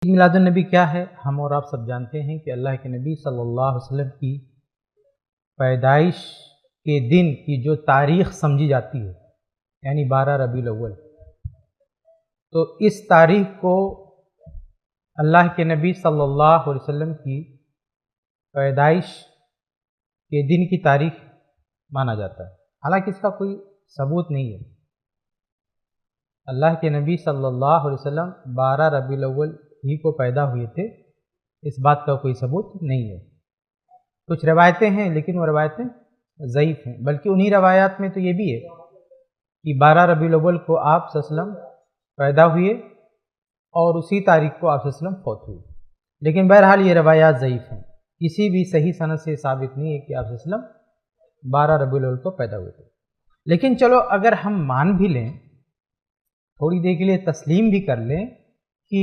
میلاد النبی کیا ہے؟ ہم اور آپ سب جانتے ہیں کہ اللہ کے نبی صلی اللہ علیہ وسلم کی پیدائش کے دن کی جو تاریخ سمجھی جاتی ہے، یعنی 12 ربیع الاول، تو اس تاریخ کو اللہ کے نبی صلی اللہ علیہ وسلم کی پیدائش کے دن کی تاریخ مانا جاتا ہے، حالانکہ اس کا کوئی ثبوت نہیں ہے۔ اللہ کے نبی صلی اللہ علیہ وسلم 12 ربیع الاول ہی کو پیدا ہوئے تھے، اس بات کا کوئی ثبوت نہیں ہے۔ کچھ روایتیں ہیں لیکن وہ روایتیں ضعیف ہیں، بلکہ انہی روایات میں تو یہ بھی ہے کہ 12 ربیع الاول کو آپ صلی اللہ علیہ وسلم پیدا ہوئے اور اسی تاریخ کو آپ صلی اللہ علیہ وسلم فوت ہوئے، لیکن بہرحال یہ روایات ضعیف ہیں، کسی بھی صحیح سند سے ثابت نہیں ہے کہ آپ صلی اللہ علیہ وسلم 12 ربیع الاول کو پیدا ہوئے تھے۔ لیکن چلو اگر ہم مان بھی لیں، تھوڑی دیر کے لیے تسلیم بھی کر لیں کہ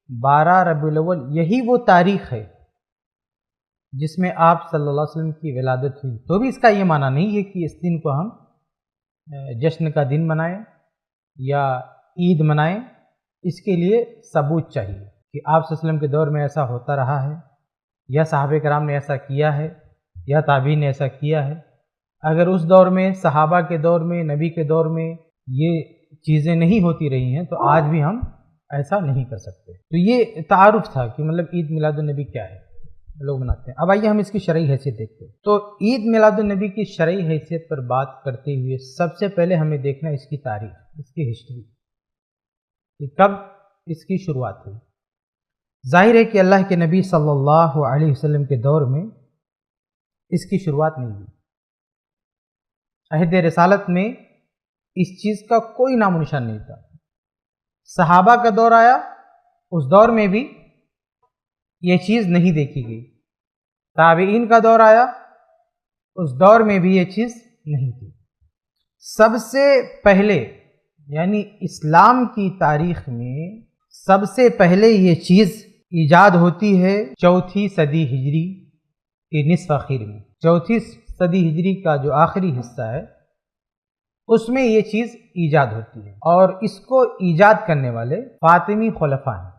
12 ربیع الاول یہی وہ تاریخ ہے جس میں آپ صلی اللہ علیہ وسلم کی ولادت ہوئی، تو بھی اس کا یہ معنی نہیں ہے کہ اس دن کو ہم جشن کا دن منائیں یا عید منائیں۔ اس کے لیے ثبوت چاہیے کہ آپ صلی اللہ علیہ وسلم کے دور میں ایسا ہوتا رہا ہے، یا صحابہ کرام نے ایسا کیا ہے، یا تابعین نے ایسا کیا ہے۔ اگر اس دور میں، صحابہ کے دور میں، نبی کے دور میں یہ چیزیں نہیں ہوتی رہی ہیں تو آج بھی ہم ایسا نہیں کر سکتے۔ تو یہ تعارف تھا کہ مطلب عید میلاد النبی کیا ہے، لوگ مناتے ہیں۔ اب آئیے ہم اس کی شرعی حیثیت دیکھتے ہیں۔ تو عید میلاد النبی کی شرعی حیثیت پر بات کرتے ہوئے سب سے پہلے ہمیں دیکھنا اس کی تاریخ، اس کی ہسٹری، کہ کب اس کی شروعات ہوئی۔ ظاہر ہے کہ اللہ کے نبی صلی اللہ علیہ وسلم کے دور میں اس کی شروعات نہیں ہوئی۔ عہد رسالت میں اس چیز کا کوئی نام و نشان نہیں تھا۔ صحابہ کا دور آیا، اس دور میں بھی یہ چیز نہیں دیکھی گئی۔ تابعین کا دور آیا، اس دور میں بھی یہ چیز نہیں تھی۔ سب سے پہلے یعنی اسلام کی تاریخ میں سب سے پہلے یہ چیز ایجاد ہوتی ہے 4 صدی ہجری کے نصف اخیر میں۔ 4 صدی ہجری کا جو آخری حصہ ہے اس میں یہ چیز ایجاد ہوتی ہے، اور اس کو ایجاد کرنے والے فاطمی خلفاء ہیں،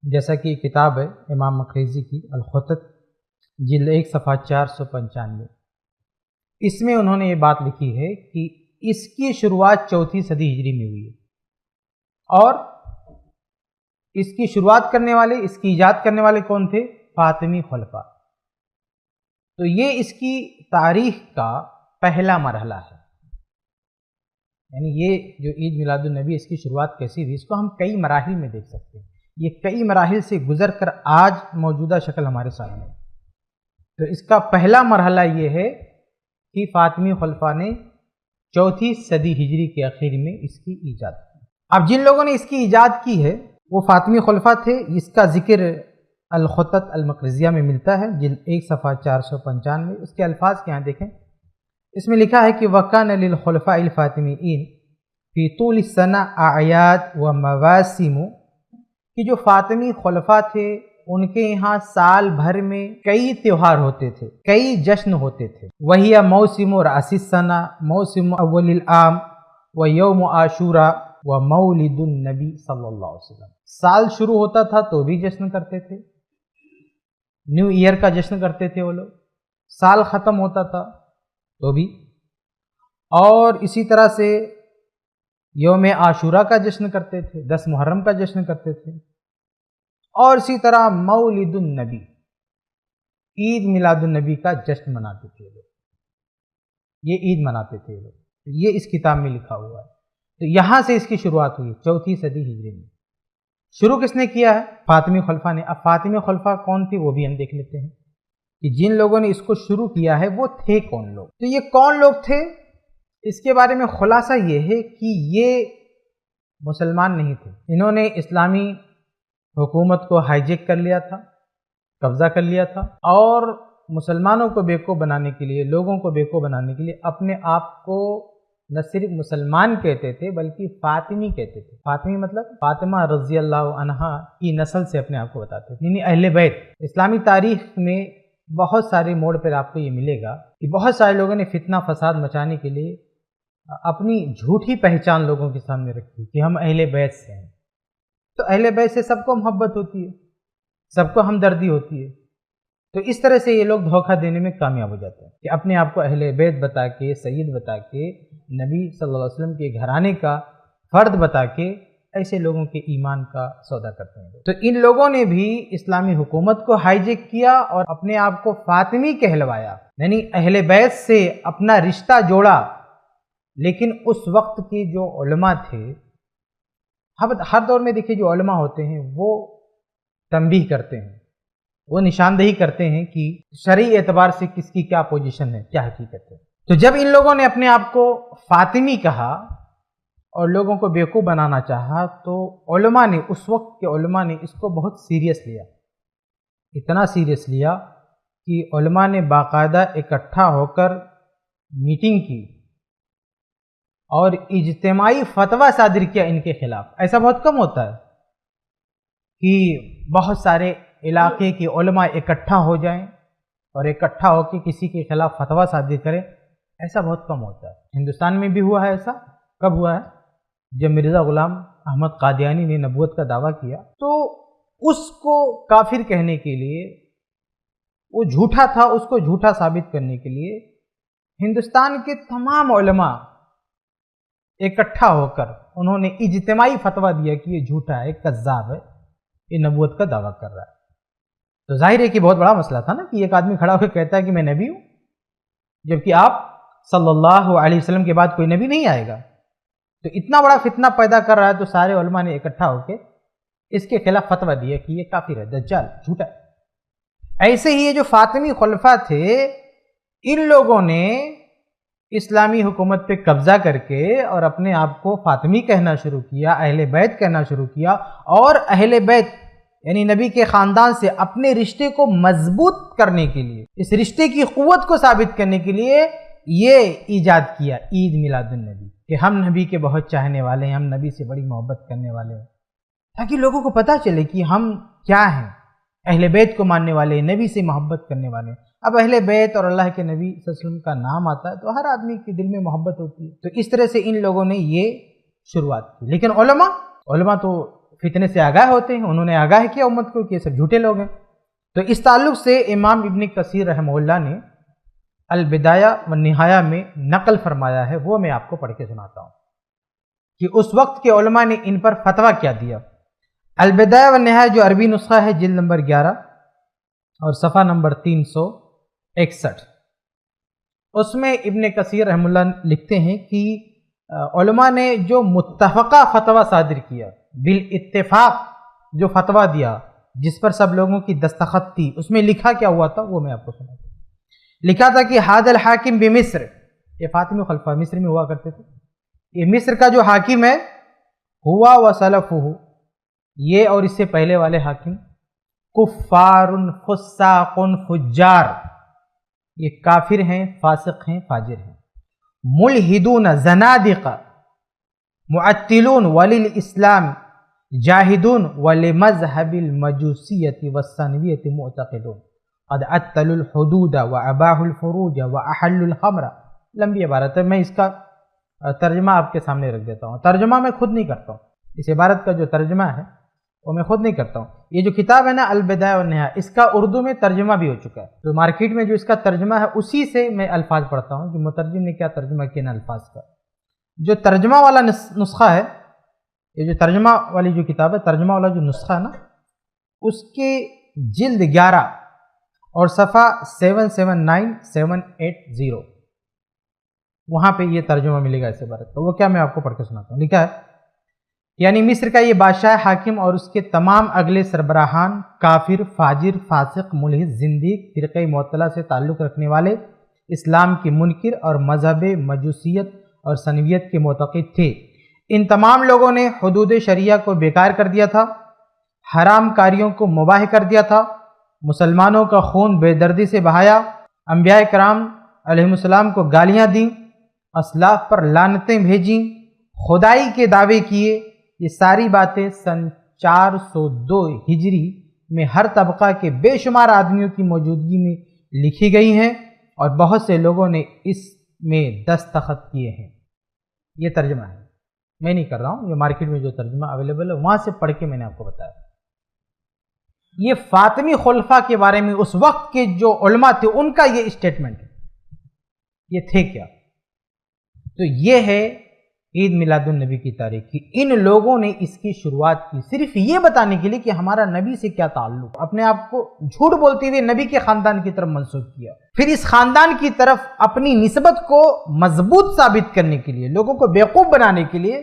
جیسا کہ کتاب ہے امام مقریزی کی الخطط، جلد 1 صفحہ 495۔ اس میں انہوں نے یہ بات لکھی ہے کہ اس کی شروعات 4 صدی ہجری میں ہوئی ہے، اور اس کی شروعات کرنے والے، اس کی ایجاد کرنے والے کون تھے؟ فاطمی خلفاء۔ تو یہ اس کی تاریخ کا پہلا مرحلہ ہے، یعنی یہ جو عید میلاد النبی اس کی شروعات کیسی ہوئی، اس کو ہم کئی مراحل میں دیکھ سکتے ہیں۔ یہ کئی مراحل سے گزر کر آج موجودہ شکل ہمارے سامنے ہے۔ تو اس کا پہلا مرحلہ یہ ہے کہ فاطمی خلفاء نے 4 صدی ہجری کے اخیر میں اس کی ایجاد کی۔ اب جن لوگوں نے اس کی ایجاد کی ہے وہ فاطمی خلفاء تھے۔ اس کا ذکر الخطط المقریزیہ میں ملتا ہے، جلد 1 صفحہ 495۔ اس کے الفاظ کے یہاں دیکھیں، اس میں لکھا ہے کہ وَكَانَ لِلْخُلَفَاءِ الْفَاطِمِيِّينَ فِي طُولِ السَّنَةِ أَعْيَادٌ وَمَوَاسِمُ، کہ جو فاطمی خلفاء تھے ان کے یہاں سال بھر میں کئی تہوار ہوتے تھے، کئی جشن ہوتے تھے۔ وَهِيَ مَوْسِمُ رَأْسِ السَّنَةِ مَوْسِمُ أَوَّلِ الْعَامِ وَيَوْمُ عَاشُورَا وَمَوْلِدُ النَّبِي صلی اللہ علیہ وسلم۔ سال شروع ہوتا تھا تو بھی جشن کرتے تھے، نیو ایئر کا جشن کرتے تھے وہ لوگ۔ سال ختم ہوتا تھا تو بھی، اور اسی طرح سے یوم عاشورہ کا جشن کرتے تھے، 10 محرم کا جشن کرتے تھے، اور اسی طرح مولد النبی، عید میلاد النبی کا جشن مناتے تھے لوگ، یہ عید مناتے تھے لوگ۔ یہ اس کتاب میں لکھا ہوا ہے۔ تو یہاں سے اس کی شروعات ہوئی 4 صدی ہجری میں۔ شروع کس نے کیا ہے؟ فاطمی خلفاء نے۔ اب فاطمی خلفاء کون تھے وہ بھی ہم دیکھ لیتے ہیں کہ جن لوگوں نے اس کو شروع کیا ہے وہ تھے کون لوگ۔ تو یہ کون لوگ تھے، اس کے بارے میں خلاصہ یہ ہے کہ یہ مسلمان نہیں تھے۔ انہوں نے اسلامی حکومت کو ہائی جیک کر لیا تھا، قبضہ کر لیا تھا، اور مسلمانوں کو بیوقوف بنانے کے لیے، لوگوں کو بیوقوف بنانے کے لیے اپنے آپ کو نہ صرف مسلمان کہتے تھے بلکہ فاطمی کہتے تھے۔ فاطمی مطلب فاطمہ رضی اللہ عنہا کی نسل سے اپنے آپ کو بتاتے تھے، یعنی اہل بیت۔ اسلامی تاریخ میں بہت سارے موڑ پر آپ کو یہ ملے گا کہ بہت سارے لوگوں نے فتنہ فساد مچانے کے لیے اپنی جھوٹی پہچان لوگوں کے سامنے رکھی کہ ہم اہل بیت سے ہیں، تو اہل بیت سے سب کو محبت ہوتی ہے، سب کو ہمدردی ہوتی ہے۔ تو اس طرح سے یہ لوگ دھوکہ دینے میں کامیاب ہو جاتے ہیں کہ اپنے آپ کو اہل بیت بتا کے، سید بتا کے، نبی صلی اللہ علیہ وسلم کے گھرانے کا فرد بتا کے ایسے لوگوں کے ایمان کا سودا کرتے ہیں۔ تو ان لوگوں نے بھی اسلامی حکومت کو ہائی جیک کیا اور اپنے آپ کو فاطمی کہلوایا، یعنی اہل بیت سے اپنا رشتہ جوڑا۔ لیکن اس وقت کے جو علماء تھے، ہر دور میں دیکھیے جو علماء ہوتے ہیں وہ تنبیہ کرتے ہیں، وہ نشاندہی کرتے ہیں کہ شرعی اعتبار سے کس کی کیا پوزیشن ہے، کیا حقیقت ہے۔ تو جب ان لوگوں نے اپنے آپ کو فاطمی کہا اور لوگوں کو بیوقوف بنانا چاہا، تو علماء نے، اس وقت کے علماء نے اس کو بہت سیریس لیا، اتنا سیریس لیا کہ علماء نے باقاعدہ اکٹھا ہو کر میٹنگ کی اور اجتماعی فتویٰ صادر کیا ان کے خلاف۔ ایسا بہت کم ہوتا ہے کہ بہت سارے علاقے کے علماء اکٹھا ہو جائیں اور اکٹھا ہو کے کسی کے خلاف فتویٰ صادر کریں، ایسا بہت کم ہوتا ہے۔ ہندوستان میں بھی ہوا ہے ایسا۔ کب ہوا ہے؟ جب مرزا غلام احمد قادیانی نے نبوت کا دعویٰ کیا تو اس کو کافر کہنے کے لیے، وہ جھوٹا تھا، اس کو جھوٹا ثابت کرنے کے لیے ہندوستان کے تمام علماء اکٹھا ہو کر انہوں نے اجتماعی فتویٰ دیا کہ یہ جھوٹا ہے، کذاب ہے، یہ نبوت کا دعویٰ کر رہا ہے۔ تو ظاہر ہے کہ بہت بڑا مسئلہ تھا نا کہ ایک آدمی کھڑا ہو کے کہتا ہے کہ میں نبی ہوں، جبکہ آپ صلی اللہ علیہ وسلم کے بعد کوئی نبی نہیں آئے گا۔ تو اتنا بڑا فتنہ پیدا کر رہا ہے، تو سارے علماء نے اکٹھا ہو کے اس کے خلاف فتویٰ دیا کہ یہ کافر ہے، دجال، جھوٹا ہے۔ ایسے ہی یہ جو فاطمی خلفاء تھے، ان لوگوں نے اسلامی حکومت پہ قبضہ کر کے اور اپنے آپ کو فاطمی کہنا شروع کیا، اہل بیت کہنا شروع کیا، اور اہل بیت یعنی نبی کے خاندان سے اپنے رشتے کو مضبوط کرنے کے لیے، اس رشتے کی قوت کو ثابت کرنے کے لیے یہ ایجاد کیا عید میلاد النبی، کہ ہم نبی کے بہت چاہنے والے ہیں، ہم نبی سے بڑی محبت کرنے والے ہیں، تاکہ لوگوں کو پتہ چلے کہ ہم کیا ہیں، اہل بیت کو ماننے والے، نبی سے محبت کرنے والے۔ اب اہل بیت اور اللہ کے نبی صلی اللہ علیہ وسلم کا نام آتا ہے تو ہر آدمی کے دل میں محبت ہوتی ہے۔ تو اس طرح سے ان لوگوں نے یہ شروعات کی۔ لیکن علماء تو فتنے سے آگاہ ہوتے ہیں، انہوں نے آگاہ کیا امت کو کہ یہ سب جھوٹے لوگ ہیں۔ تو اس تعلق سے امام ابن کثیر رحمہ اللہ نے البدایہ والنہایہ میں نقل فرمایا ہے، وہ میں آپ کو پڑھ کے سناتا ہوں کہ اس وقت کے علماء نے ان پر فتویٰ کیا دیا۔ البدایہ والنہایہ جو عربی نسخہ ہے، جلد نمبر 11 اور صفحہ نمبر 361، اس میں ابن کثیر رحمہ اللہ لکھتے ہیں کہ علماء نے جو متفقہ فتویٰ صادر کیا، بالاتفاق جو فتویٰ دیا، جس پر سب لوگوں کی دستخط تھی، اس میں لکھا کیا ہوا تھا وہ میں آپ کو سناتا ہوں۔ لکھا تھا کہ حاد الحاکم بمصر، یہ فاطمی خلفاء مصر میں ہوا کرتے تھے، یہ مصر کا جو حاکم ہے، ہوا وسلفہ، یہ اور اس سے پہلے والے حاکم، کفار فساق فجار، یہ کافر ہیں، فاسق ہیں، فاجر ہیں، ملحدون زنادقہ، معطلون وللاسلام جاہدون ولمذہب المجوسیت والثانویت معتقدون قد عطلوا الحدود واباحوا الفروج واحلوا الخمر۔ لمبی عبارت ہے، میں اس کا ترجمہ آپ کے سامنے رکھ دیتا ہوں۔ ترجمہ میں خود نہیں کرتا ہوں، اس عبارت کا جو ترجمہ ہے وہ میں خود نہیں کرتا ہوں۔ یہ جو کتاب ہے نا البدایہ والنہایہ، اس کا اردو میں ترجمہ بھی ہو چکا ہے، تو مارکیٹ میں جو اس کا ترجمہ ہے اسی سے میں الفاظ پڑھتا ہوں کہ مترجم نے کیا ترجمہ کیا نا الفاظ کا۔ جو ترجمہ والا نسخہ ہے، یہ جو ترجمہ والی جو کتاب ہے، ترجمہ والا جو نسخہ ہے نا، اس کے جلد 11 اور صفحہ 779780، وہاں پہ یہ ترجمہ ملے گا اس عبارت کا۔ وہ کیا میں آپ کو پڑھ کے سناتا ہوں۔ لکھا ہے یعنی مصر کا یہ بادشاہ حاکم اور اس کے تمام اگلے سربراہان کافر، فاجر، فاسق، ملحد، زندیق، فرقہ معطلہ سے تعلق رکھنے والے، اسلام کے منکر اور مذہب مجوسیت اور ثنویت کے معتقد تھے۔ ان تمام لوگوں نے حدود شریعہ کو بیکار کر دیا تھا، حرام کاریوں کو مباح کر دیا تھا، مسلمانوں کا خون بے دردی سے بہایا، انبیاء کرام علیہ السلام کو گالیاں دیں، اسلاف پر لعنتیں بھیجیں، خدائی کے دعوے کیے۔ یہ ساری باتیں سن 402 ہجری میں ہر طبقہ کے بے شمار آدمیوں کی موجودگی میں لکھی گئی ہیں اور بہت سے لوگوں نے اس میں دستخط کیے ہیں۔ یہ ترجمہ ہے۔ میں نہیں کر رہا ہوں، یہ مارکیٹ میں جو ترجمہ اویلیبل ہے وہاں سے پڑھ کے میں نے آپ کو بتایا۔ یہ فاطمی خلفاء کے بارے میں اس وقت کے جو علماء تھے ان کا یہ اسٹیٹمنٹ ہے، یہ تھے کیا؟ تو یہ ہے عید میلاد النبی کی تاریخ کی۔ ان لوگوں نے اس کی شروعات کی صرف یہ بتانے کے لیے کہ ہمارا نبی سے کیا تعلق، اپنے آپ کو جھوٹ بولتے ہوئے نبی کے خاندان کی طرف منسوب کیا، پھر اس خاندان کی طرف اپنی نسبت کو مضبوط ثابت کرنے کے لیے، لوگوں کو بیوقوف بنانے کے لیے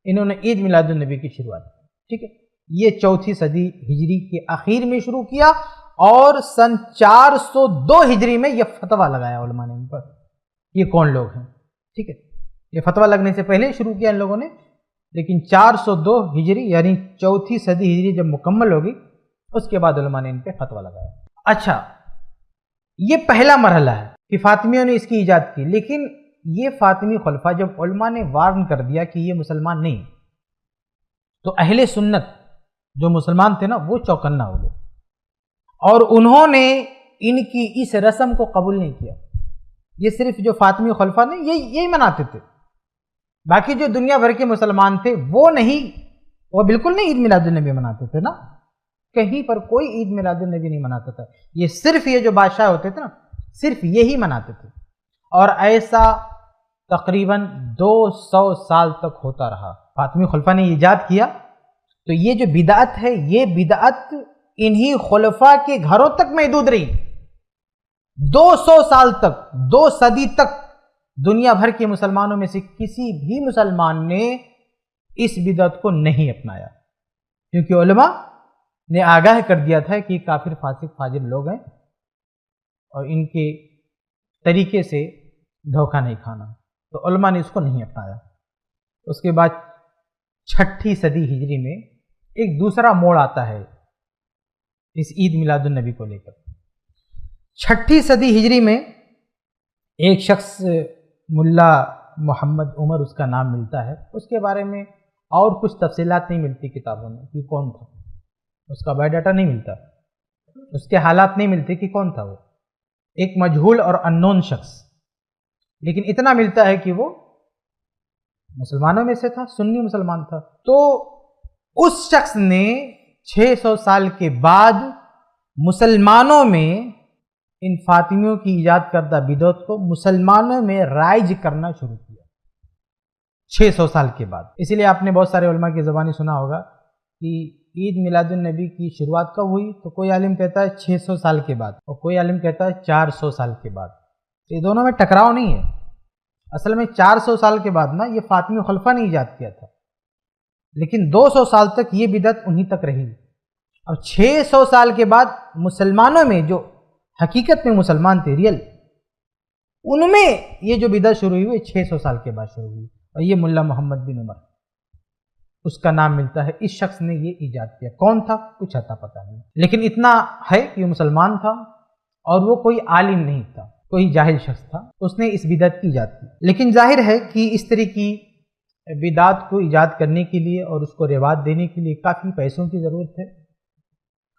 انہوں نے عید میلاد النبی کی شروعات کی۔ ٹھیک ہے، یہ 4 صدی ہجری کے اخیر میں شروع کیا اور سن 402 ہجری میں یہ فتویٰ لگایا علماء نے ان پر، یہ کون لوگ ہیں؟ ٹھیک ہے، یہ فتویٰ لگنے سے پہلے شروع کیا ان لوگوں نے، لیکن 402 ہجری یعنی 4 صدی ہجری جب مکمل ہوگی اس کے بعد علماء نے ان پہ فتویٰ لگایا۔ اچھا، یہ پہلا مرحلہ ہے کہ فاطمیوں نے اس کی ایجاد کی، لیکن یہ فاطمی خلفاء جب علماء نے وارن کر دیا کہ یہ مسلمان نہیں، تو اہل سنت جو مسلمان تھے نا وہ چوکنا ہو گئے اور انہوں نے ان کی اس رسم کو قبول نہیں کیا۔ یہ صرف جو فاطمی خلفاء نے یہی مناتے تھے، باقی جو دنیا بھر کے مسلمان تھے وہ نہیں، وہ بالکل نہیں عید میلاد النبی مناتے تھے نا، کہیں پر کوئی عید میلاد النبی نہیں مناتا تھا، یہ صرف یہ جو بادشاہ ہوتے تھے نا صرف یہی مناتے تھے، اور ایسا تقریباً 200 سال تک ہوتا رہا۔ فاطمی خلفاء نے ایجاد کیا تو یہ جو بدعت ہے یہ بدعت انہی خلفاء کے گھروں تک محدود رہی، 200 سال تک، 2 صدی تک دنیا بھر کے مسلمانوں میں سے کسی بھی مسلمان نے اس بدعت کو نہیں اپنایا، کیونکہ علماء نے آگاہ کر دیا تھا کہ کافر فاسق فاجر لوگ ہیں اور ان کے طریقے سے دھوکہ نہیں کھانا، تو علماء نے اس کو نہیں اپنایا۔ اس کے بعد 6 صدی ہجری میں ایک دوسرا موڑ آتا ہے اس عید میلاد النبی کو لے کر۔ 6 صدی ہجری میں ایک شخص ملا محمد عمر اس کا نام ملتا ہے، اس کے بارے میں اور کچھ تفصیلات نہیں ملتی کتابوں میں کہ کون تھا، اس کا بایو ڈاٹا نہیں ملتا، اس کے حالات نہیں ملتے کہ کون تھا وہ، ایک مجہول اور اننون شخص، لیکن اتنا ملتا ہے کہ وہ مسلمانوں میں سے تھا، سنی مسلمان تھا۔ تو اس شخص نے 600 سال کے بعد مسلمانوں میں ان فاطمیوں کی ایجاد کردہ بدعت کو مسلمانوں میں رائج کرنا شروع کیا 600 سال کے بعد۔ اسی لیے آپ نے بہت سارے علماء کی زبانی سنا ہوگا کہ عید میلاد النبی کی شروعات کب ہوئی، تو کوئی عالم کہتا ہے 600 سال کے بعد اور کوئی عالم کہتا ہے 400 سال کے بعد، تو یہ دونوں میں ٹکراؤ نہیں ہے۔ اصل میں 400 سال کے بعد نا یہ فاطمی خلفاء نے ایجاد کیا تھا، لیکن 200 سال تک یہ بدعت انہی تک رہی۔ اب 600 سال کے بعد مسلمانوں میں جو حقیقت میں مسلمان تھے ریل، ان میں یہ جو بدعت شروع ہوئی 600 سال کے بعد شروع ہوئی، اور یہ ملا محمد بن عمر اس کا نام ملتا ہے، اس شخص نے یہ ایجاد کیا۔ کون تھا کچھ اتا پتہ نہیں، لیکن اتنا ہے کہ یہ مسلمان تھا اور وہ کوئی عالم نہیں تھا، کوئی جاہل شخص تھا، اس نے اس بدعت کی ایجاد کی۔ لیکن ظاہر ہے کہ اس طرح کی بدعت کو ایجاد کرنے کے لیے اور اس کو رواج دینے کے لیے کافی پیسوں کی ضرورت ہے،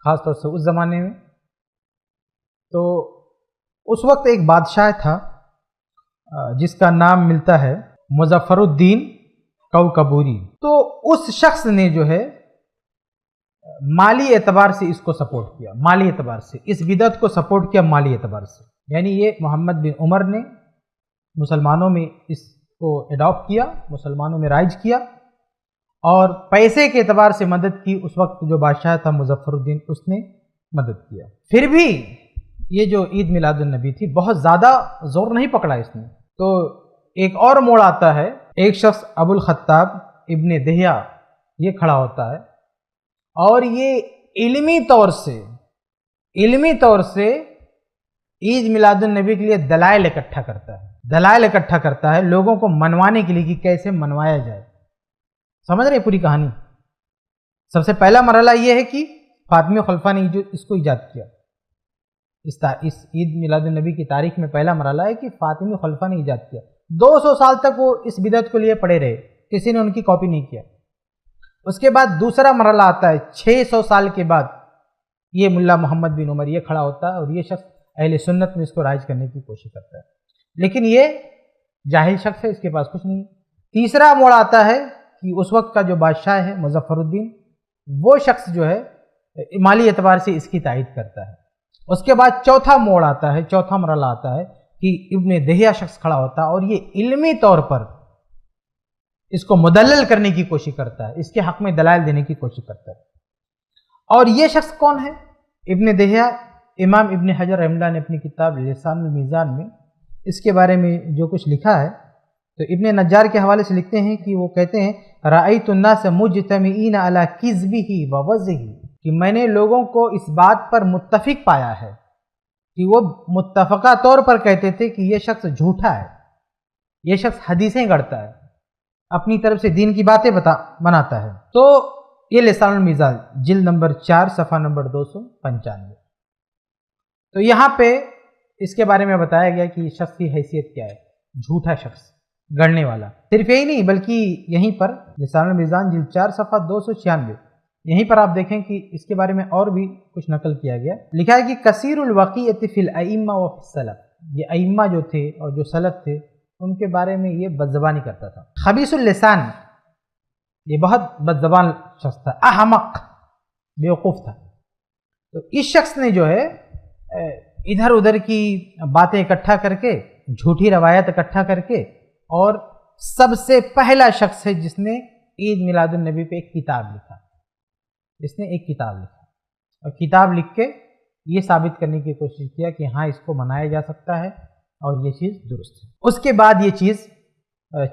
خاص طور سے اس زمانے میں۔ تو اس وقت ایک بادشاہ تھا جس کا نام ملتا ہے مظفر الدین کوکبوری، تو اس شخص نے جو ہے مالی اعتبار سے اس کو سپورٹ کیا، مالی اعتبار سے اس بدعت کو سپورٹ کیا، مالی اعتبار سے، یعنی یہ محمد بن عمر نے مسلمانوں میں اس کو اڈاپٹ کیا، مسلمانوں میں رائج کیا، اور پیسے کے اعتبار سے مدد کی۔ اس وقت جو بادشاہ تھا مظفر الدین، اس نے مدد کیا۔ پھر بھی یہ جو عید میلاد النبی تھی بہت زیادہ زور نہیں پکڑا اس نے، تو ایک اور موڑ آتا ہے، ایک شخص ابو الخطاب ابن دہیا یہ کھڑا ہوتا ہے اور یہ علمی طور سے عید میلاد النبی کے لیے دلائل اکٹھا کرتا ہے لوگوں کو منوانے کے لیے کہ کیسے منوایا جائے۔ سمجھ رہے پوری کہانی؟ سب سے پہلا مرحلہ یہ ہے کہ فاطمی خلفاء نے جو اس کو ایجاد کیا، اس عید میلاد النبی کی تاریخ میں پہلا مرحلہ ہے کہ فاطمی خلفاء نے ایجاد کیا۔ 200 سال تک وہ اس بدعت کو لیے پڑے رہے، کسی نے ان کی کاپی نہیں کیا۔ اس کے بعد دوسرا مرحلہ آتا ہے 600 سال کے بعد، یہ ملا محمد بن عمر یہ کھڑا ہوتا ہے اور یہ شخص اہل سنت میں اس کو رائج کرنے کی کوشش کرتا ہے، لیکن یہ جاہل شخص ہے، اس کے پاس کچھ نہیں، تیسرا موڑ آتا ہے کہ اس وقت کا جو بادشاہ ہے مظفرالدین، وہ شخص جو ہے مالی اعتبار سے اس کی تائید کرتا ہے۔ اس کے بعد چوتھا موڑ آتا ہے، چوتھا مرحلہ آتا ہے کہ ابن دہیہ شخص کھڑا ہوتا ہے اور یہ علمی طور پر اس کو مدلل کرنے کی کوشش کرتا ہے، اس کے حق میں دلائل دینے کی کوشش کرتا ہے۔ اور یہ شخص کون ہے؟ ابن دہیہ، امام ابن حجر رحمہ اللہ نے اپنی کتاب لسان المیزان میں اس کے بارے میں جو کچھ لکھا ہے، تو ابن نجار کے حوالے سے لکھتے ہیں کہ وہ کہتے ہیں رأیت الناس مجتمعین علی کذبہ ووضعہ، کہ میں نے لوگوں کو اس بات پر متفق پایا ہے کہ وہ متفقہ طور پر کہتے تھے کہ یہ شخص جھوٹا ہے، یہ شخص حدیثیں گڑھتا ہے، اپنی طرف سے دین کی باتیں بناتا ہے۔ تو یہ لسان المیزان جلد نمبر 4 صفحہ نمبر 295۔ تو یہاں پہ اس کے بارے میں بتایا گیا کہ شخص کی حیثیت کیا ہے، جھوٹا شخص، گڑھنے والا۔ صرف یہی نہیں بلکہ یہیں پر لسان المیزان جلد 4 صفحہ 296، یہیں پر آپ دیکھیں کہ اس کے بارے میں اور بھی کچھ نقل کیا گیا۔ لکھا ہے کہ کثیر الوقیۃ فی الائمہ و فی السلف، یہ ائمہ جو تھے اور جو سلف تھے ان کے بارے میں یہ بدزبانی کرتا تھا۔ خبیث اللسان، یہ بہت بدزبان شخص تھا، احمق، بیوقوف تھا۔ تو اس شخص نے جو ہے ادھر ادھر کی باتیں اکٹھا کر کے، جھوٹی روایت اکٹھا کر کے، اور سب سے پہلا شخص ہے جس نے عید میلاد النبی پہ ایک کتاب لکھا، اس نے ایک کتاب لکھا اور کتاب لکھ کے یہ ثابت کرنے کی کوشش کیا کہ ہاں اس کو منایا جا سکتا ہے اور یہ چیز درست ہے۔ اس کے بعد یہ چیز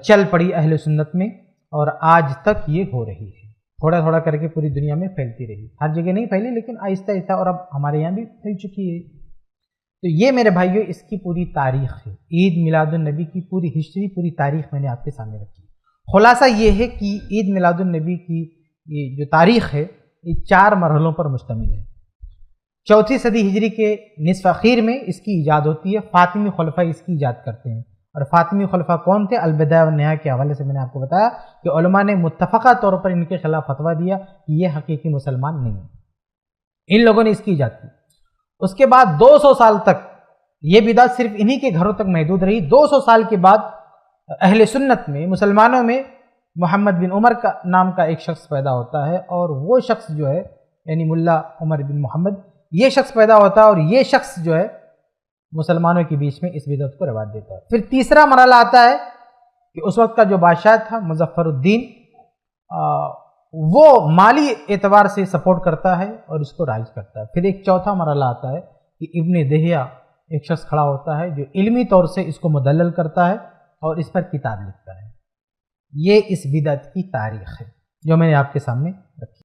چل پڑی اہل سنت میں اور آج تک یہ ہو رہی ہے، تھوڑا تھوڑا کر کے پوری دنیا میں پھیلتی رہی، ہر جگہ نہیں پھیلی لیکن آہستہ آہستہ، اور اب ہمارے یہاں بھی پھیل چکی ہے۔ تو یہ میرے بھائیوں اس کی پوری تاریخ ہے، عید میلاد النبی کی پوری ہسٹری، پوری تاریخ میں نے آپ کے سامنے رکھی۔ خلاصہ یہ ہے کہ عید میلاد النبی کی یہ جو تاریخ ہے یہ 4 مرحلوں پر مشتمل ہے۔ 4 صدی ہجری کے نصف اخیر میں اس کی ایجاد ہوتی ہے، فاطمی خلفاء اس کی ایجاد کرتے ہیں۔ اور فاطمی خلفاء کون تھے؟ البدایہ والنہایہ کے حوالے سے میں نے آپ کو بتایا کہ علماء نے متفقہ طور پر ان کے خلاف فتویٰ دیا کہ یہ حقیقی مسلمان نہیں ہیں، ان لوگوں نے اس کی ایجاد کی۔ اس کے بعد 200 سال تک یہ بدعت صرف انہی کے گھروں تک محدود رہی۔ 200 سال کے بعد اہل سنت میں، مسلمانوں میں محمد بن عمر کا نام کا ایک شخص پیدا ہوتا ہے، اور وہ شخص جو ہے یعنی ملا عمر بن محمد، یہ شخص پیدا ہوتا ہے اور یہ شخص جو ہے مسلمانوں کے بیچ میں اس بدعت کو رواج دیتا ہے۔ پھر تیسرا مرحلہ آتا ہے کہ اس وقت کا جو بادشاہ تھا مظفرالدین، وہ مالی اعتبار سے سپورٹ کرتا ہے اور اس کو رائج کرتا ہے۔ پھر ایک چوتھا مرحلہ آتا ہے کہ ابن دہیہ ایک شخص کھڑا ہوتا ہے جو علمی طور سے اس کو مدلل کرتا ہے اور اس پر کتاب لکھتا ہے۔ یہ اس بدعت کی تاریخ ہے جو میں نے آپ کے سامنے رکھی۔